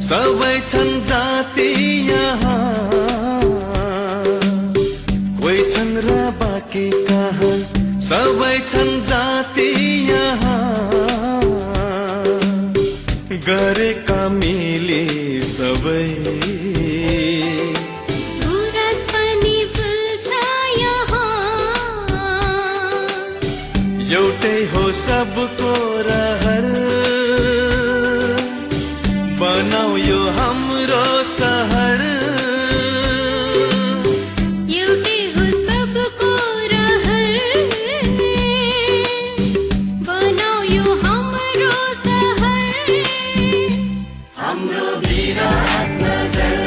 सबै छन् जाति यहाँ, कोही छन् र बाँकी कहाँ, सबै छन् जाति यहाँ, गरेका मिली सबै गुराँस पनि फुल्छ यहाँ, एउटै हो सबको रहर, बनाऊ यो हाम्रो सहर, एउटै हो सबको रहर, बनाऊ यो हाम्रो सहर, हाम्रो विराटनगर।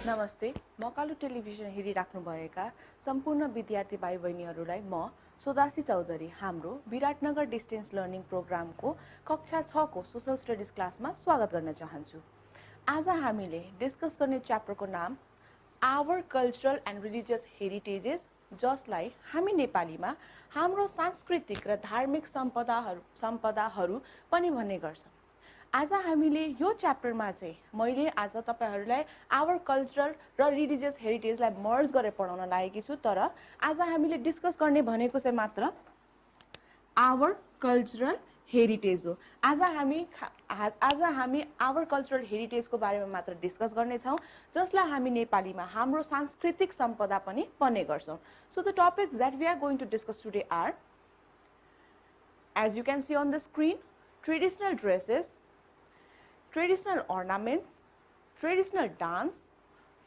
नमस्ते, मकालु टेलिभिजन हेरिराख्नुभएका सम्पूर्ण विद्यार्थी भाइ बहिनीहरूलाई म सोदासी चौधरी हाम्रो विराटनगर डिस्टेन्स लर्निङ प्रोग्रामको कक्षा 6 को सोशल स्टडिज क्लासमा स्वागत गर्न चाहन्छु। आज हामीले डिस्कस गर्ने च्याप्टरको नाम our cultural and religious heritages, जसलाई हामी नेपालीमा हाम्रो सांस्कृतिक र धार्मिक सम्पदाहरू पनि भन्ने गर्छौँ। आज हामीले यो च्याप्टरमा चाहिँ मैले आज तपाईहरुलाई आवर कल्चरल र रिलिजियस हेरिटेजलाई मर्ज गरेर पढाउन लागेकी छु, तर आज हामीले डिस्कस गर्ने भनेको चाहिँ मात्र आवर कल्चरल हेरिटेज हो। आज हामी आवर कल्चरल हेरिटेजको बारेमा मात्र डिस्कस गर्ने छौं, जसलाई हामी नेपालीमा हाम्रो सांस्कृतिक सम्पदा पनि भन्ने गर्छौं। So the topics that we are going to discuss today are, as you can see on the screen, traditional dresses, traditional ornaments, traditional dance,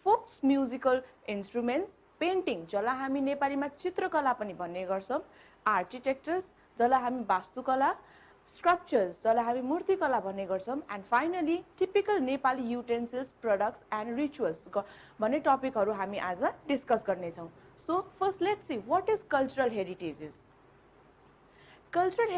folk musical instruments, painting जसलाई हामी नेपालीमा चित्रकला पनि भन्ने गर्छौं, architectures जसलाई हामी वास्तुकला, sculptures जसलाई हामी मूर्तिकला भन्ने गर्छौं, and finally typical Nepali utensils, products and rituals भन्ने टपिकहरु हामी आज डिस्कस गर्ने छौं। So first let's see what is cultural heritages. Cultural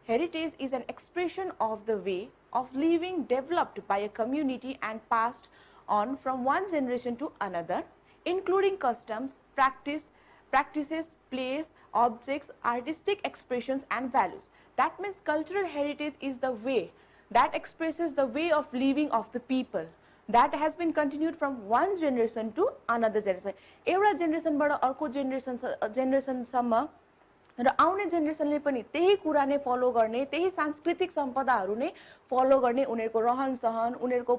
heritage is an expression of the way of living developed by a community and passed on from one generation to another, including customs, practices, plays, objects, artistic expressions and values. That means cultural heritage is the way that expresses the way of living of the people that has been continued from one generation to another generation. एउटा जेनेरेसनबाट अर्को जेनेरेसनसम्म र आउने जेनेरेसनले पनि त्यही कुरा नै follow गर्ने, त्यही सांस्कृतिक सम्पदाहरू नै फलो गर्ने, उनीहरुको रहन सहन, उनीहरुको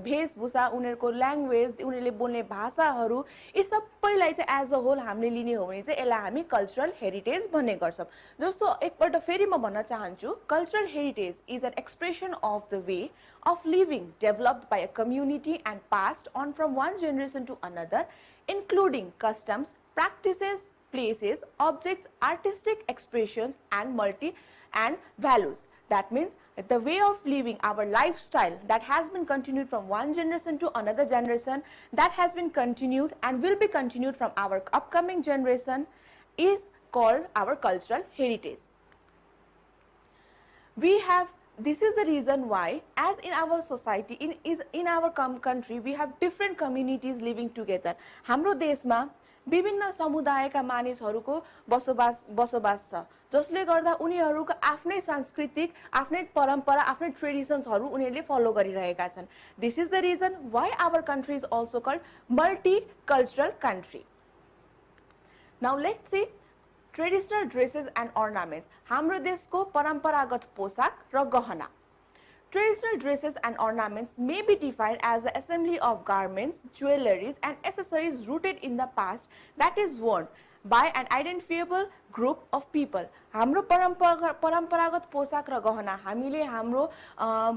भेषभूषा, उनीहरुको ल्याङ्ग्वेज, उनीहरुले बोल्ने भाषाहरू, यी सबैलाई चाहिँ एज अ होल हामीले लिने हो भने चाहिँ यसलाई हामी कल्चरल हेरिटेज भन्ने गर्छौं। जस्तो एकपल्ट फेरि म भन्न चाहन्छु, cultural heritage is an expression of the way of living developed by a community and passed on from one generation to another, including customs, practices, places, objects, artistic expressions and values. That means the way of living, our lifestyle that has been continued from one generation to another generation, that has been continued and will be continued from our upcoming generation, is called our cultural heritage. This is the reason why, as in our society, in our country, we have different communities living together. हाम्रो देशमा विभिन्न समुदायका मानिसहरूको बसोबास छ, जसले गर्दा उनीहरूको आफ्नै सांस्कृतिक, आफ्नै परम्परा, आफ्नै ट्रेडिसन्सहरू उनीहरूले फलो गरिरहेका छन्। This is the reason why our country is also called multicultural country. Now let's see traditional dresses and ornaments. हाम्रो देशको परम्परागत पोशाक र गहना. Traditional dresses and ornaments may be defined as the assembly of garments, jewelries and accessories rooted in the past that is worn by an identifiable group of people. हाम्रो परम्परागत पोशाक र गहना हामीले हाम्रो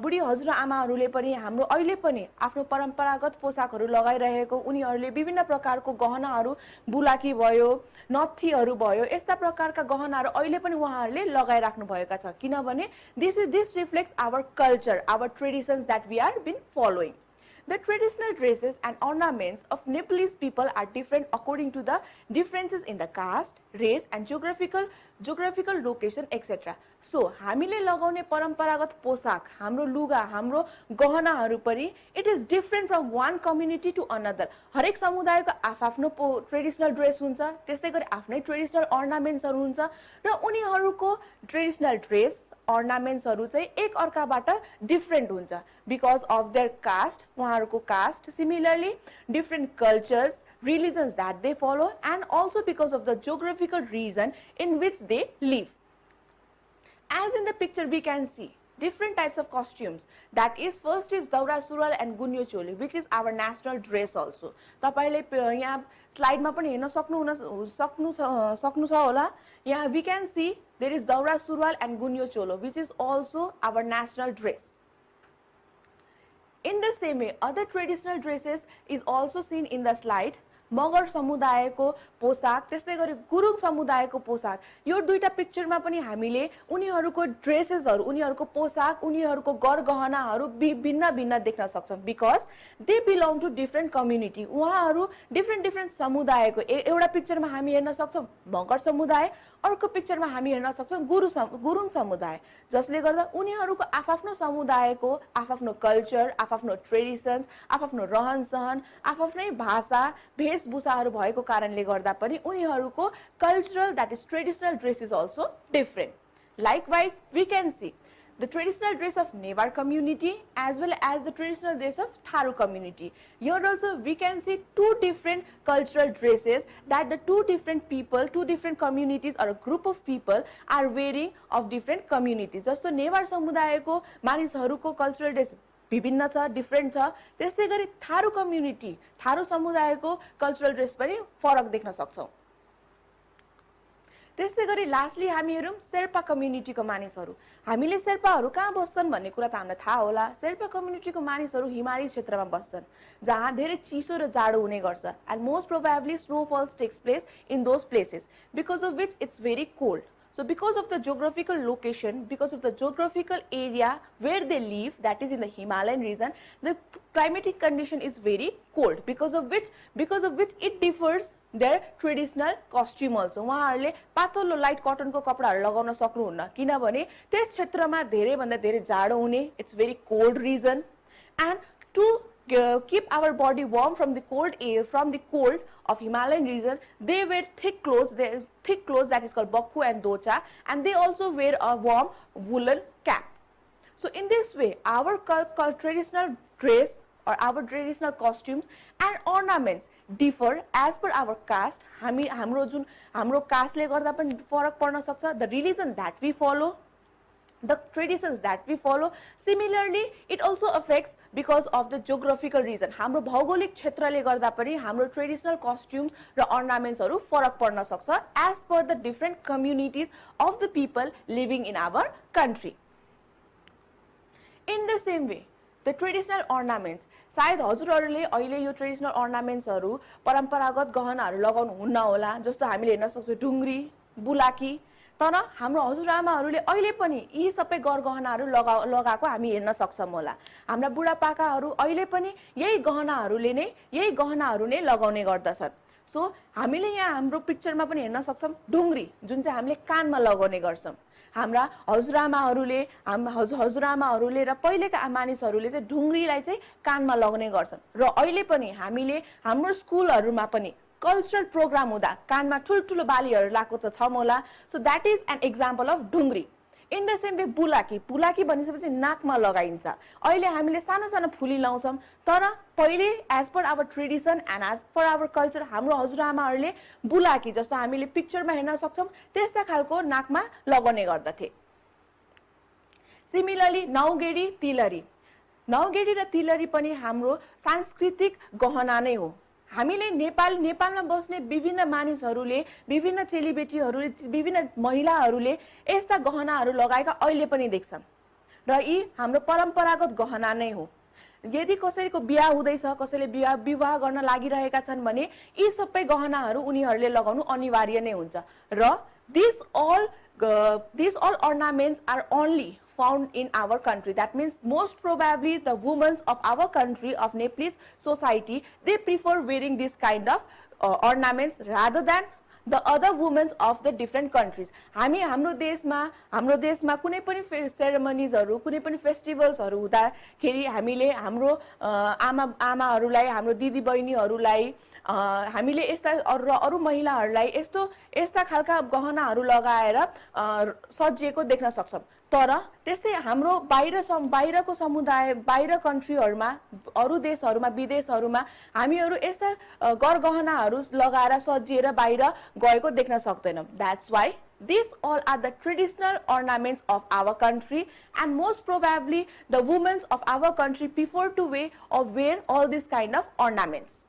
बुढी हजुरआमाहरूले पनि हाम्रो अहिले पनि आफ्नो परम्परागत पोशाकहरू लगाइरहेको, उनीहरूले विभिन्न प्रकारको गहनाहरू, बुलाकी भयो, नत्थीहरू भयो, यस्ता प्रकारका गहनाहरू अहिले पनि उहाँहरूले लगाइराख्नु भएका छ, किनभने this reflects our culture, our traditions that we are been following. The traditional dresses and ornaments of Nepalese people are different according to the differences in the caste, race and geographical location, etc. So, हामीले लगाउने परम्परागत पोशाक, हाम्रो लुगा, हाम्रो गहनाहरू पनि it is different from one community to another. हरेक समुदायको आफ्नो ट्रेडिशनल ड्रेस हुन्छ, त्यस्तै गरी आफ्नै ट्रेडिशनल ornamentsहरू हुन्छ र उनीहरूको ट्रेडिशनल ड्रेस अर्नामेन्ट्सहरु चाहिँ एक अर्काबाट डिफरेन्ट हुन्छ बिकज अफ देयर कास्ट, उहाँहरुको caste, similarly different cultures, religions that they follow, and also because of the geographical region in which they live. As in the picture we can see different types of costumes. That is, first is daura surual and gunyo choli, which is our national dress also. तपाईले यहाँ slide मा पनि हेर्न सक्नु छ होला. यहाँ we can see there is daura surual and gunyo cholo, which is also our national dress. In the same way, other traditional dresses is also seen in the slide. Magar समुदायको पोशाक, त्यस्तै गरी गुरुङ समुदायको पोशाक, यो दुईटा पिक्चरमा पनि हामीले उनीहरुको ड्रेसेसहरु, उनीहरुको पोशाक, उनीहरुको गरगहनाहरु भिन्न भिन्न देख्न सक्छौं because they belong to different community. उहाँहरु डिफरेन्ट समुदायको, एउटा पिक्चरमा हामी हेर्न सक्छौं मगर समुदाय, अर्को पिक्चरमा हामी हेर्न सक्छौं गुरुङ समुदाय, जसले गर्दा उनीहरुको आफआफ्नो समुदायको आफआफ्नो कल्चर, आफआफ्नो ट्रेडिसन्स, आफआफ्नो रहनसहन, आफआफ्नै भाषा, भेषभूषाहरु भएको कारणले गर्दा पनि उनीहरुको cultural, that is traditional dress is also different. Likewise, we can see the traditional dress of Newar community as well as the traditional dress of Tharu community. Here also we can see two different cultural dresses that the two different people, two different communities or a group of people are wearing of different communities. जस्तो नेवार समुदायको मानिसहरुको cultural dress विभिन्न छ, different छ, त्यस्तै गरी Tharu community, Tharu समुदायको cultural dress पनि फरक देख्न सक्छौं. त्यस्तै गरी लास्टली हामी हेरौं शेर्पा कम्युनिटीको मानिसहरु. हामीले शेर्पाहरु कहाँ बस्छन् भन्ने कुरा त हामीलाई थाहा होला. शेर्पा कम्युनिटीको मानिसहरु हिमाली क्षेत्रमा बस्छन् जहाँ धेरै चिसो र जाडो हुने गर्छ, and most probably snowfalls takes place in those places because of which it's very cold. So because of the geographical location, because of the geographical area where they live, that is in the Himalayan region, the climatic condition is very cold, because of which it differs their traditional costume also. उहाँहरुले पातलो light कटनको कपडाहरु लगाउन सक्नुहुन्न किनभने त्यस क्षेत्रमा धेरै भन्दा धेरै जाडो हुने, it's very cold region, and to keep our body warm from the cold air, from the cold of Himalayan region, they wear thick clothes that is called bakhu and docha, and they also wear a warm woolen cap. So in this way, our traditional dress or our traditional costumes and ornaments differ as per our caste. हाम्रो casteले गर्दा पनि फरक पर्न सक्छ. The religion that we follow, the traditions that we follow, similarly it also affects because of the geographical region. हाम्रो भौगोलिक क्षेत्रले गर्दा पनि हाम्रो traditional costumes र ornaments हरु फरक पर्न सक्छ as per the different communities of the people living in our country. In the same way, the traditional ornaments, सायद हजुरहरुले अहिले यो ट्रेडिशनल ornamentsहरु परम्परागत गहनाहरु लगाउनु हुन्न होला, जस्तो हामीले हेर्न सक्छौं ढुंग्री, बुलाकी, तर हाम्रो हजुरआमाहरुले अहिले पनि यी सबै गरगहनाहरु लगाएको हामी हेर्न सक्छौं होला. हाम्रा बुढापाकाहरु अहिले पनि यही गहनाहरु नै लगाउने गर्दछन्. सो हामीले यहाँ हाम्रो पिक्चरमा पनि हेर्न सक्छौं ढुंग्री, जुन चाहिँ हामीले कानमा लगाउने गर्छौं. हाम्रा हजुरआमाहरुले र पहिलेका मानिसहरुले चाहिँ ढुंग्रीलाई चाहिँ कानमा लगाउने गर्छन्. र अहिले पनि हामीले हाम्रो स्कुलहरुमा पनि cultural program हुँदा कानमा ठुलठुलो बालीहरु लाको त छम होला. So that is an example of ढुंग्री. In the same way, बुलाकी भनिसकेपछि नाकमा लगाइन्छ. अहिले हामीले सानो सानो फुली लाउँछौं, तर पहिले as per our tradition and as per our culture हाम्रो हजुरआमाहरुले बुलाकी जस्तो हामीले पिक्चरमा हेर्न सक्छौं त्यस्ता खालको नाकमा लगाउने गर्दथे. Similarly, नौगेडी र तिलरी पनि हाम्रो सांस्कृतिक गहना नै हो. हामीले नेपालमा बस्ने विभिन्न मानिसहरुले, विभिन्न चेलीबेटीहरुले, विभिन्न महिलाहरुले यस्ता गहनाहरु लगाएका अहिले पनि देख्छौं र यी हाम्रो परम्परागत गहना नै हो. यदि कसैको बिहे हुँदैछ, कसैले विवाह गर्न लागिरहेका छन् भने यी सबै गहनाहरु उनीहरुले लगाउनु अनिवार्य नै हुन्छ. र these all ornaments are only found in our country. That means most probably the women of our country, of Nepalese society, they prefer wearing this kind of ornaments rather than the other women of the different countries. हाम्रो देशमा कुनै पनि सेरेमनीजहरु, कुनै पनि फेस्टिभल्सहरु हुँदाखेरि हामीले हाम्रो आमाहरुलाई, हाम्रो दिदी बहिनीहरुलाई हामीले यस्ता अरु महिलाहरुलाई यस्ता खालका गहनाहरु लगाएर सजिएको देख्न सक्छौं. तर त्यस्तै हाम्रो बाहिरको समुदाय बाहिर कन्ट्रीहरुमा अरु देशहरुमा विदेशहरुमा हामीहरु यस्ता गरगहनाहरु लगाएर सजिएर बाहिर गएको देख्न सक्दैनौं that's why these all are the traditional ornaments of our country and most probably the women of our country prefer to wear all these kind of ornaments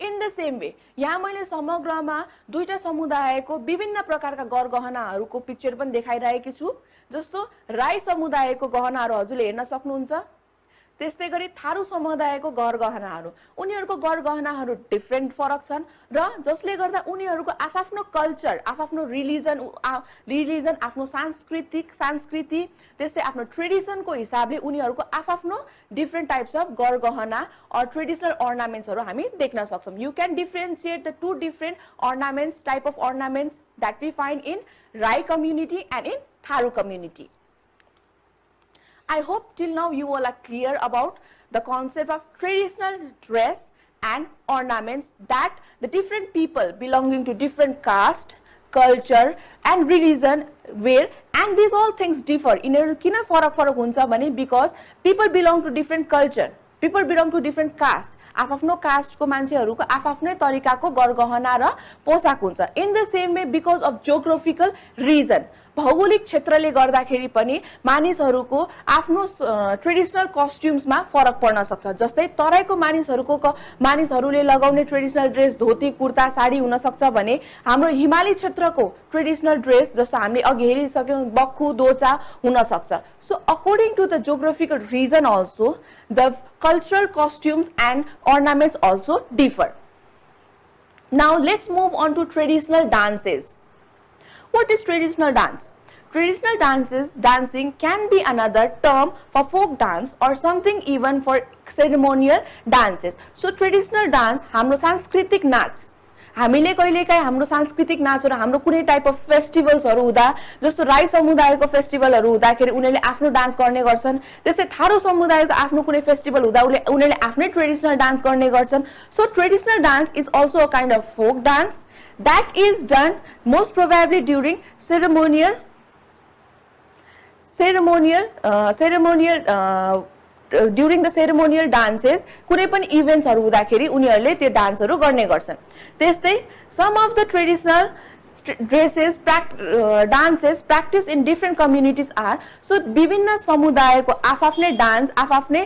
in the same way यहाँ मैले समग्रमा दुईटा समुदायको विभिन्न प्रकारका गरगहनाहरुको picture पनि देखाइरहेकी छु जस्तो राई समुदायको गहनाहरु हजुरले हेर्न सक्नुहुन्छ त्यस्तै गरी थारू समुदायको गरगहनाहरु उनीहरुको गरगहनाहरु डिफरेंट फरक छन् र जसले गर्दा उनीहरुको आफआफ्नो कल्चर आफआफ्नो रिलिजन आफ्नो संस्कृति त्यस्तै आफ्नो ट्रेडिसनको हिसाबले उनीहरुको आफआफ्नो डिफरेंट टाइप्स अफ गरगहना or traditional ornaments हरु हामी देख्न सक्छौं you can differentiate the two different ornaments type of ornaments that we find in Rai community and in Tharu community. I hope till now you all are clear about the concept of traditional dress and ornaments that the different people belonging to different caste, culture and religion wear and these all things differ. Yिनीहरु किन फरक हुन्छ भने because people belong to different culture, people belong to different caste. आफआफ्नो कास्टको मान्छेहरुको आफआफ्नै तरिकाको गरगहना र पोशाक हुन्छ in the same way because of geographical reason भौगोलिक क्षेत्रले गर्दाखेरि पनि मानिसहरुको आफ्नो ट्रेडिशनल कस्ट्युम्समा फरक पर्न सक्छ जस्तै तराईको मानिसहरुले लगाउने ट्रेडिशनल ड्रेस धोती कुर्ता साडी हुन सक्छ भने हाम्रो हिमाली क्षेत्रको ट्रेडिशनल ड्रेस जस्तो हामीले अघि हेरिसक्यौं बक्खु दोचा हुन सक्छ so according to the geographical reason also the cultural costumes and ornaments also differ. Now let's move on to traditional dances. What is traditional dance? Traditional dancing can be another term for folk dance or something even for ceremonial dances. So traditional dance हाम्रो सांस्कृतिक नाच हामीले कहिलेकाहीँ हाम्रो सांस्कृतिक नाचहरु हाम्रो कुनै type of फेस्टिभल्सहरु हुँदा जस्तो राई समुदायको फेस्टिभलहरु हुँदाखेरि उनीहरुले आफ्नो डान्स गर्ने गर्छन् त्यस्तै थारू समुदायको आफ्नो कुनै फेस्टिभल हुँदा उनीहरुले आफ्नै ट्रेडिशनल डान्स गर्ने गर्छन् so traditional dance is also a kind of folk dance that is done most probably during during the ceremonial dances कुनै पनि इभेन्ट्सहरु हुँदाखेरि उनीहरुले त्यो डान्सहरु गर्ने गर्छन् त्यस्तै some of the traditional dances practiced in different communities are so विभिन्न समुदायको आफआफ्नै डान्स आफआफ्नै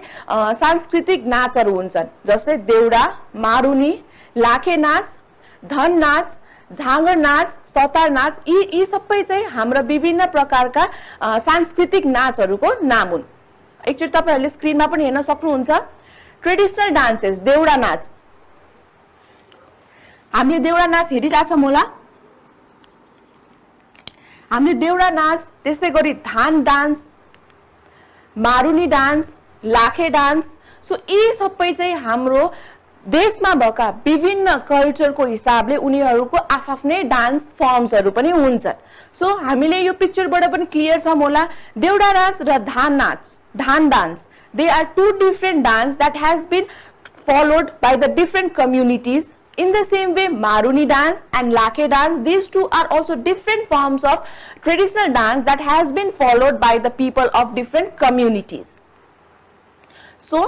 सांस्कृतिक नाचहरु हुन्छन् जस्तै देउडा मारुनी लाखे नाच धन नाच झाँगर नाच सतार नाच यी सबै चाहिँ हाम्रो विभिन्न प्रकारका सांस्कृतिक नाचहरुको नाम हुन् एकचोटी तपाईहरुले स्क्रिनमा पनि हेर्न सक्नुहुन्छ ट्रेडिशनल डान्सेस देउडा नाच हामीले देउडा नाच हेरिराछौं होला हामीले देउडा नाच त्यस्तै गरी धान dance Maruni dance Lakhe dance so यी सबै चाहिँ हाम्रो देशमा भएका विभिन्न कल्चरको हिसाबले उनीहरुको आफआफ्नै डान्स फर्म्सहरु पनि हुन्छन् सो हामीले यो पिक्चरबाट पनि क्लियर छ होला देउडा नाच र धान dance they are two different dance that has been followed by the different communities in the same way maruni dance and lakhe dance these two are also different forms of traditional dance that has been followed by the people of different communities so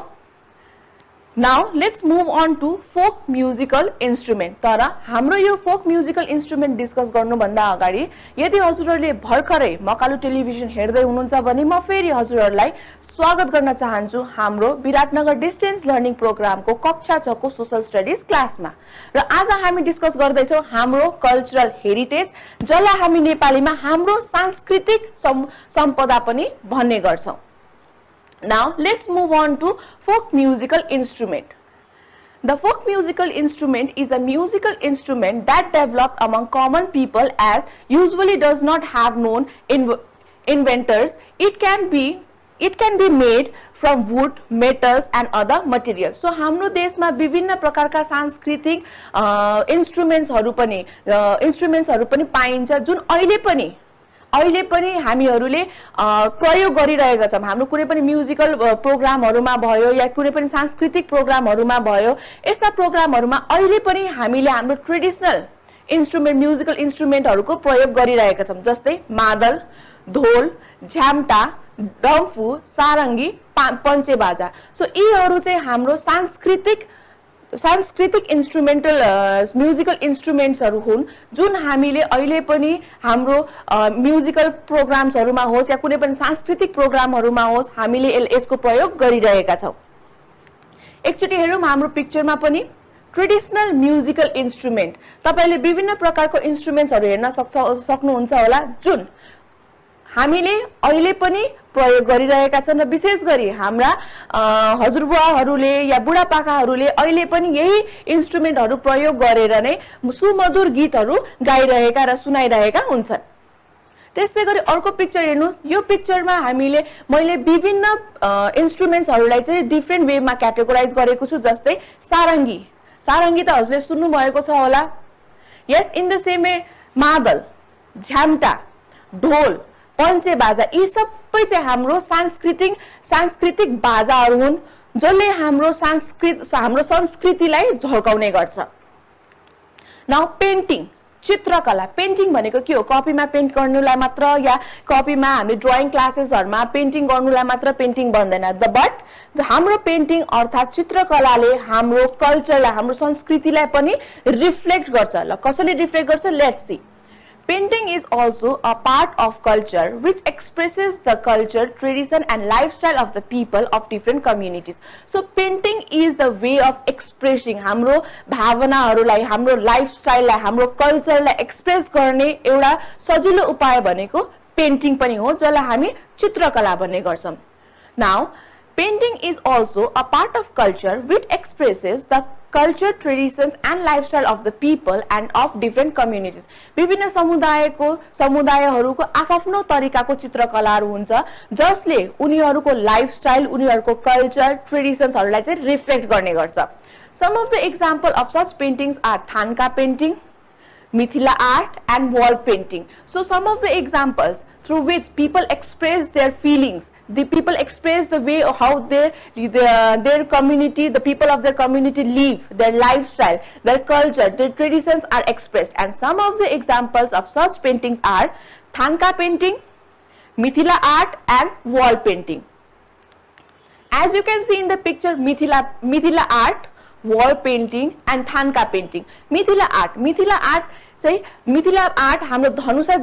now let's move on to folk musical instrument tara hamro yo folk musical instrument discuss garnu bhanda agadi यदि हजुरहरुले भर्खरै Makalu television हेर्दै हुनुहुन्छ भने म फेरि हजुरहरुलाई स्वागत गर्न चाहन्छु हाम्रो विराटनगर डिस्टेन्स लर्निङ प्रोग्रामको कक्षा 6 को सोशल स्टडीज क्लासमा र आज हामी डिस्कस गर्दै छौं हाम्रो कल्चरल हेरिटेज जसलाई हामी नेपालीमा हाम्रो सांस्कृतिक सम्पदा पनि भन्ने गर्छौं Now let's move on to folk musical instrument. The folk musical instrument is a musical instrument that developed among common people as usually does not have known inventors. It can be made from wood, metals and other materials. So हाम्रो देशमा विभिन्न प्रकारका सांस्कृतिक इन्स्ट्रुमेन्ट्सहरु पनि पाइन्छ जुन अहिले पनि हामीहरुले प्रयोग गरिरहेका छौं हाम्रो कुनै पनि म्युजिकल प्रोग्रामहरुमा भयो या कुनै पनि सांस्कृतिक प्रोग्रामहरुमा भयो यस्ता प्रोग्रामहरुमा अहिले पनि हामीले हाम्रो ट्रेडिशनल म्युजिकल इन्स्ट्रुमेन्टहरुको प्रयोग गरिरहेका छौं जस्तै मादल ढोल, झ्याम्टा, डम्फु, सारङ्गी, पञ्चेबाजा। सो यीहरू चाहिँ हाम्रो सांस्कृतिक इन्स्ट्रुमेन्टल म्युजिकल इन्स्ट्रुमेन्ट्सहरू हुन् जुन हामीले अहिले पनि हाम्रो म्युजिकल प्रोग्राम्सहरूमा होस् या कुनै पनि सांस्कृतिक प्रोग्रामहरूमा होस् हामीले यसको प्रयोग गरिरहेका छौं। एकचोटि हेरौँ हाम्रो पिक्चरमा पनि ट्रेडिसनल म्युजिकल इन्स्ट्रुमेन्ट तपाईले विभिन्न प्रकारको इन्स्ट्रुमेन्ट्सहरू हेर्न सक्नुहुन्छ होला जुन हामीले अहिले पनि प्रयोग गरिरहेका छन् र विशेष गरी हाम्रा हजुरबुवाहरूले या बुढापाकाहरूले अहिले पनि यही इन्स्ट्रुमेन्टहरू प्रयोग गरेर नै सुमधुर गीतहरू गाइरहेका र सुनाइरहेका हुन्छन्। त्यसै गरी अर्को पिक्चर हेर्नुस्। यो पिक्चरमा मैले विभिन्न इन्स्ट्रुमेन्ट्सहरूलाई चाहिँ डिफरेन्ट वेमा क्याटेगोराइज गरेको छु। जस्तै सारङ्गी त हजुरले सुन्नु भएको छ होला। Yes in the same way मादल, झ्याम्टा, ढोल, पञ्चेबाजा यी सबै चाहिँ हाम्रो सांस्कृतिक बाजाहरू हुन् जसले हाम्रो संस्कृतिलाई झल्काउने गर्छ। नाउ पेन्टिङ, चित्रकला। पेन्टिङ भनेको के हो? कपीमा पेन्ट गर्नुलाई मात्र या कपीमा हामी ड्राइङ क्लासेसहरुमा पेन्टिङ गर्नुलाई मात्र पेन्टिङ बन्दैन। बट हाम्रो पेन्टिङ अर्थात चित्रकलाले हाम्रो कल्चरलाई हाम्रो संस्कृतिलाई पनि रिफ्लेक्ट गर्छ। ल कसरी रिफ्लेक्ट गर्छ? Let's see. Painting is also a part of culture which expresses the culture, tradition and lifestyle of the people of different communities. So painting is the way of expressing हाम्रो भावनाहरूलाई, हाम्रो लाइफस्टाइललाई, हाम्रो कल्चरलाई express गर्ने एउटा सजिलो उपाय भनेको पेन्टिङ पनि हो जसलाई हामी चित्रकला भन्ने गर्छौं। Now, painting is also a part of culture which expresses the culture, traditions and lifestyle of the people and of different communities. विभिन्न समुदायहरूको आफ्नो तरिकाको चित्रकलाहरू हुन्छ जसले उनीहरूको लाइफस्टाइल, उनीहरूको कल्चर, ट्रेडिशन्सहरूलाई चाहिँ रिफ्लेक्ट गर्ने गर्छ। Some of the example of such paintings are Thanka painting, Mithila art and wall painting. So some of the examples through which people express their feelings, the people express the way of how their community, the people of their community live, their lifestyle, their culture, their traditions are expressed. And some of the examples of such paintings are Thanka painting, Mithila art and wall painting. As you can see in the picture, Mithila art, wall painting and Thanka painting. Mithila art चाहिँ Mithila art हाम्रो धनुषा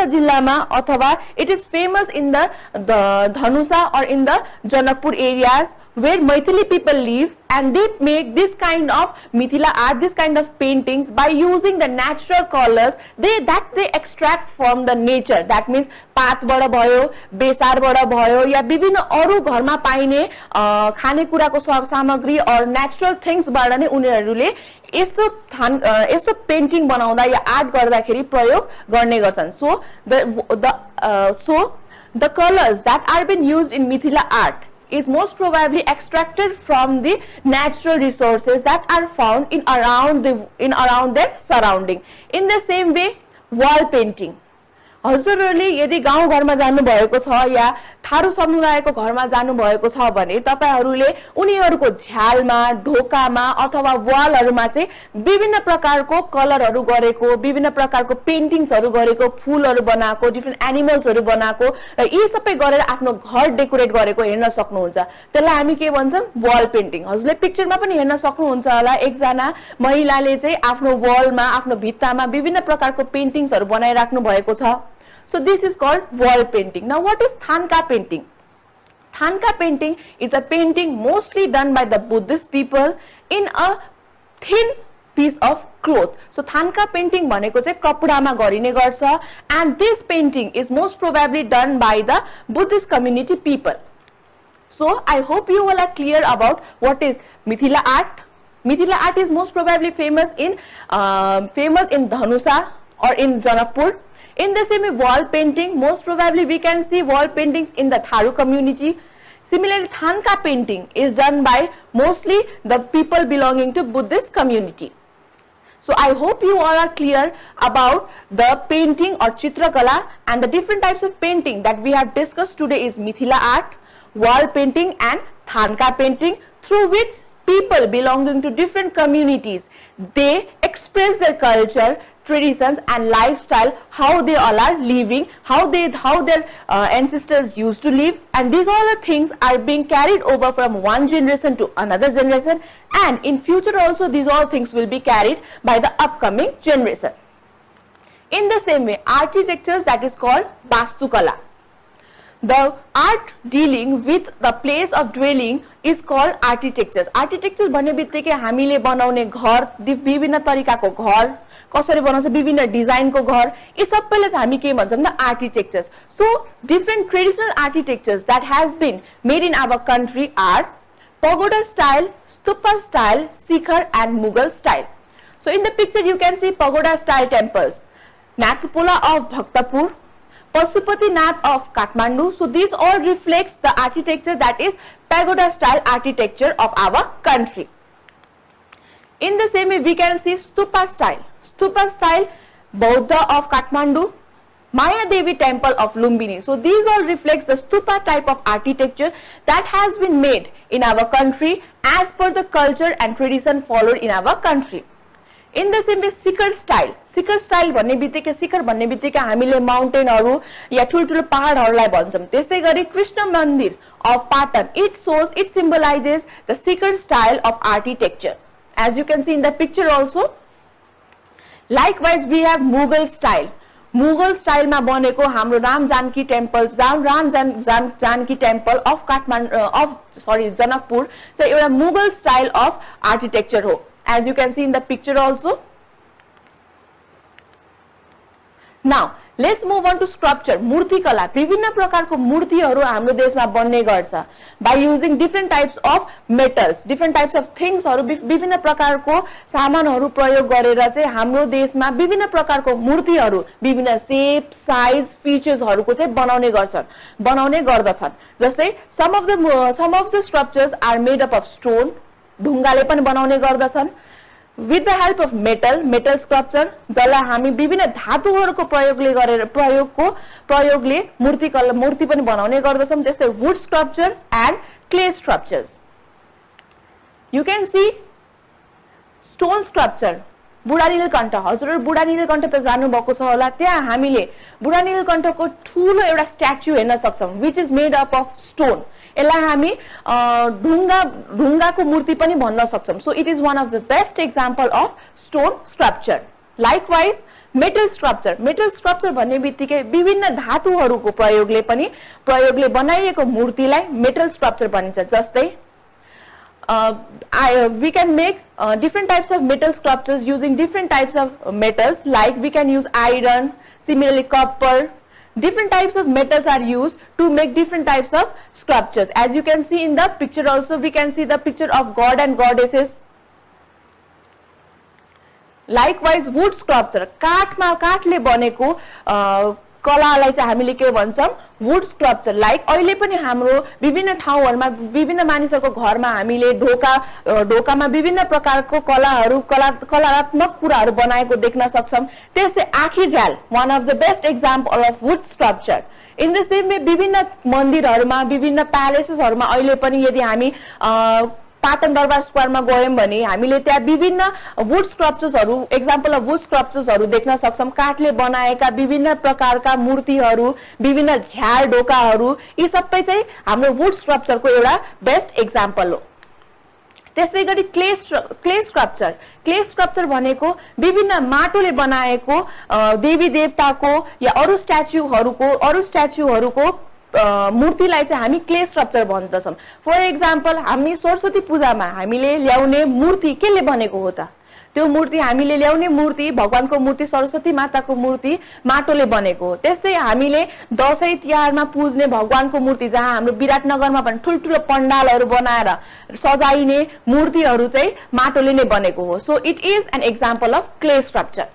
जिल्लामा अथवा it is famous in the Dhanusa or in the Janakpur areas where Maithili people live, and they make this kind of Mithila art, this kind of paintings by using the natural colors that they extract from the nature. That means पातबाट भयो, बेसारबाट भयो या विभिन्न अरु घरमा पाइने खानेकुराको सामग्री और natural things बाट नै उनीहरुले यस्तो पेन्टिङ बनाउँदा या आर्ट गर्दाखेरि प्रयोग गर्ने गर्छन्। So the colors that are been used in Mithila art is most probably extracted from the natural resources that are found in around their surrounding. In the same way, wall painting. हजुरहरूले यदि गाउँ घरमा जानु भएको छ या थारू समुदायको घरमा जानु भएको छ भने तपाईहरुले उनीहरुको झ्यालमा, ढोकामा अथवा वालहरुमा चाहिँ विभिन्न प्रकारको कलरहरु गरेको, विभिन्न प्रकारको पेन्टिङ्सहरु गरेको, फूलहरु बनाएको, डिफरेन्ट एनिमल्सहरु बनाएको र यी सबै गरेर आफ्नो घर डेकोरेट गरेको हेर्न सक्नुहुन्छ। त्यसलाई हामी के भन्छौं? Wall painting. हजुरले पिक्चरमा पनि हेर्न सक्नुहुन्छ होला एकजना महिलाले चाहिँ आफ्नो वालमा, आफ्नो भित्तामा विभिन्न प्रकारको पेन्टिङ्सहरु बनाइराख्नु भएको छ। So this is called wall painting. Now what is Thanka painting? Thanka painting is a painting mostly done by the Buddhist people in a thin piece of cloth. So Thanka painting भनेको चाहिँ कपडामा गरिने गर्छ, and this painting is most probably done by the Buddhist community people. So I hope you all are clear about what is Mithila art. Mithila art is most probably famous in Dhanusa or in Janakpur. In the same way, wall painting, most probably we can see wall paintings in the Tharu community. Similarly, Thanka painting is done by mostly the people belonging to Buddhist community. So I hope you all are clear about the painting or Chitrakala, and the different types of painting that we have discussed today is Mithila art, wall painting and Thanka painting, through which people belonging to different communities, they express their culture, traditions and lifestyle, how they all are living, how their ancestors used to live, and these all the things are being carried over from one generation to another generation, and in future also these all things will be carried by the upcoming generation. In the same way, architecture, that is called Vastukala. The art dealing with the place of dwelling is called architecture. Architecture भन्ने बित्तिकै हामीले बनाउने घर, विभिन्न तरिकाको घर, कसरी बनाउँछ विभिन्न डिजाइनको घर, यी सबैले चाहिँ हामी के भन्छौँ त architectures. So different traditional architectures that has been made in our country are pagoda style, stupa style, Sikhar and Mughal style. So in the picture you can see pagoda style temples, Nathpola of Bhaktapur, Pashupatinath of Kathmandu. So these all reflects the architecture that is pagoda style architecture of our country. In the same way we can see stupa style. Stupa style, Bauddha of Kathmandu, Maya Devi temple of Lumbini. So these all reflects the stupa type of architecture that has been made in our country as per the culture and tradition followed in our country. In the same way Sikhar style. Sikhar style भन्ने बित्तिकै शिखर भन्ने बित्तिकै हामीले माउन्टेनहरु या ठुलठुलो पहाडहरुलाई भन्छौं. त्यस्तै गरी कृष्ण मन्दिर of Patan, it symbolizes the Sikhar style of architecture, as you can see in the picture also. Likewise we have Mughal style. Mughal style मा बनेको हाम्रो Ram Janaki temple, Janaki temple of Janakpur चाहिँ एउटा Mughal style of architecture हो, as you can see in the picture also. Now let's move on to sculpture, मूर्ति कला. विभिन्न प्रकारको मूर्तिहरु हाम्रो देशमा बन्ने गर्छ by using different types of metals, different types of things हरु, विभिन्न प्रकारको सामानहरु प्रयोग गरेर चाहिँ हाम्रो देशमा विभिन्न प्रकारको मूर्तिहरु विभिन्न शेप, साइज, फिचर्स हरुको चाहिँ बनाउने गर्दछन्. जस्तै some of the sculptures are made up of stone, ढुङ्गाले पनि बनाउने गर्दछन्. With the help of metal sculpture, जसलाई हामी विभिन्न धातुहरुको प्रयोगले मूर्ति पनि बनाउने गर्दछौं. त्यस्तै wood sculpture and clay sculptures. You can see stone sculpture. बुढा नीलकण्ठ, हजुरहरु बुढा नीलकण्ठ त जान्नु भएको छ होला. त्यहाँ हामीले बुढा नीलकण्ठको ठूलो एउटा स्ट्याच्यु हेर्न सक्छौं, which is made up of stone. यसलाई हामी ढुङ्गाको मूर्ति पनि भन्न सक्छौं. So it is one of the best example of stone sculpture. Likewise metal sculpture. Metal sculpture भन्ने बित्तिकै विभिन्न धातुहरुको प्रयोगले बनाइएको मूर्तिलाई metal sculpture भनिन्छ. जस्तै we can make different types of metal sculptures using different types of metals, like we can use iron, similarly copper. Different types of metals are used to make different types of sculptures. As you can see in the picture also, we can see the picture of god and goddesses. Likewise wood sculpture, काठले बनेको कलालाई चाहिँ हामीले के भन्छौं, wood sculpture. Like अहिले पनि हाम्रो विभिन्न ठाउँहरुमा विभिन्न मानिसहरुको घरमा हामीले ढोकामा विभिन्न प्रकारको कलात्मक कुराहरु बनाएको देख्न सक्छौं. त्यस्तै आँखीझ्याल, one of the best example of wood sculpture. In the same way विभिन्न मन्दिरहरुमा विभिन्न प्यालेसेसहरुमा अहिले पनि यदि हामी पाटन दरबार स्क्वायरमा गयौं भने हामीले त्यहाँ विभिन्न वुड स्कल्पचर्सहरु, एक्जाम्पल अफ वुड स्कल्पचर्सहरु देख्न सक्छौं. काठले बनाएका विभिन्न प्रकारका मूर्तिहरु, विभिन्न झ्याल ढोकाहरु, यी सबै चाहिँ हाम्रो वुड स्कल्पचरको एउटा बेस्ट एक्जाम्पल हो. त्यसै गरी क्ले स्कल्पचर. क्ले स्कल्पचर भनेको विभिन्न माटोले बनाएको देवी देवताको या अरु स्ट्याच्युहरुको मूर्तिलाई चाहिँ हामी क्ले स्कल्पचर भन्दछौं. फर एक्जाम्पल हामी सरस्वती पूजामा हामीले ल्याउने मूर्ति केले बनेको हो त? त्यो मूर्ति हामीले ल्याउने मूर्ति, भगवानको मूर्ति, सरस्वती माताको मूर्ति माटोले बनेको हो. त्यस्तै हामीले दशैं तिहारमा पूज्ने भगवानको मूर्ति, जहाँ हाम्रो विराटनगरमा पनि ठुलठुलो पण्डालहरु बनाएर सजाइने मूर्तिहरु चाहिँ माटोले नै बनेको हो. So it is an example of clay sculpture.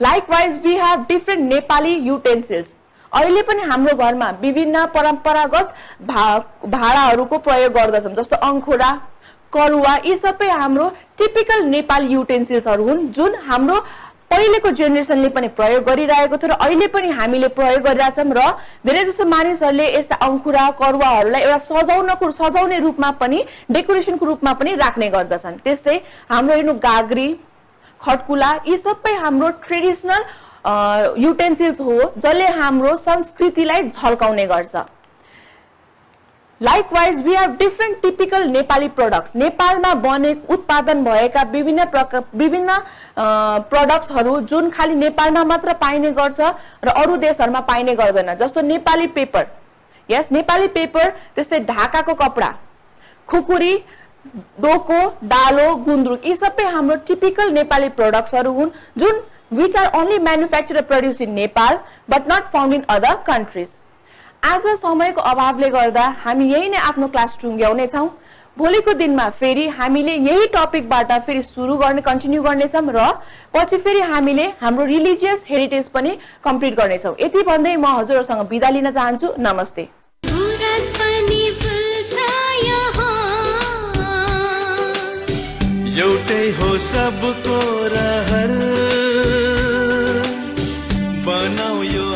Likewise we have different Nepali utensils. अहिले पनि हाम्रो घरमा विभिन्न परम्परागत भाँडाहरुको प्रयोग गर्दछौं. जस्तो अंखुरा, करुवा, यी सबै हाम्रो टिपिकल नेपाली युटेन्सिल्सहरु हुन्, जुन हाम्रो पहिलेको जेनेरेसनले पनि प्रयोग गरिरहेको थियो र अहिले पनि हामीले प्रयोग गरिरहेछौं. र धेरै जस्तो मानिसहरुले यस्ता अंखुरा, करुवाहरुलाई एउटा सजाउने रूपमा पनि, डेकोरेसनको रूपमा पनि राख्ने गर्दछन्. त्यस्तै हाम्रो हेर्नु गाग्री, खड्कुला यी सबै हाम्रो ट्रेडिसनल युटेन्सिल्स हो जसले हाम्रो संस्कृतिलाई झल्काउने गर्छ। Likewise, we have different typical Nepali products. नेपालमा बने उत्पादन भएका विभिन्न प्रोडक्ट्सहरू जुन खाली नेपालमा मात्र पाइने गर्छ र अरू देशहरूमा पाइने गर्दैन। जस्तो नेपाली पेपर, यस नेपाली पेपर, त्यस्तै ढाकाको कपडा, खुकुरी, डोको, डालो, गुन्द्रुक यी सबै हाम्रो टिपिकल नेपाली प्रोडक्ट्सहरू हुन् जुन which are only manufactured and produced in Nepal but not found in other countries. आज समयको अभावले गर्दा हामी यही नै आफ्नो क्लास टुङ्ग्याउने छौं। भोलिको दिनमा फेरि हामीले यही टपिकबाट फेरि सुरु गर्ने कन्टिन्यू गर्नेछौं र पछि फेरि हामीले हाम्रो रिलिजियस हेरिटेज पनि कम्प्लिट गर्नेछौं। यति भन्दै म हजुरहरुसँग बिदा लिन चाहन्छु। नमस्ते। गुराँस पनि फुल्छ यहाँ, एउटै हो सबको रहर बनाऊ यो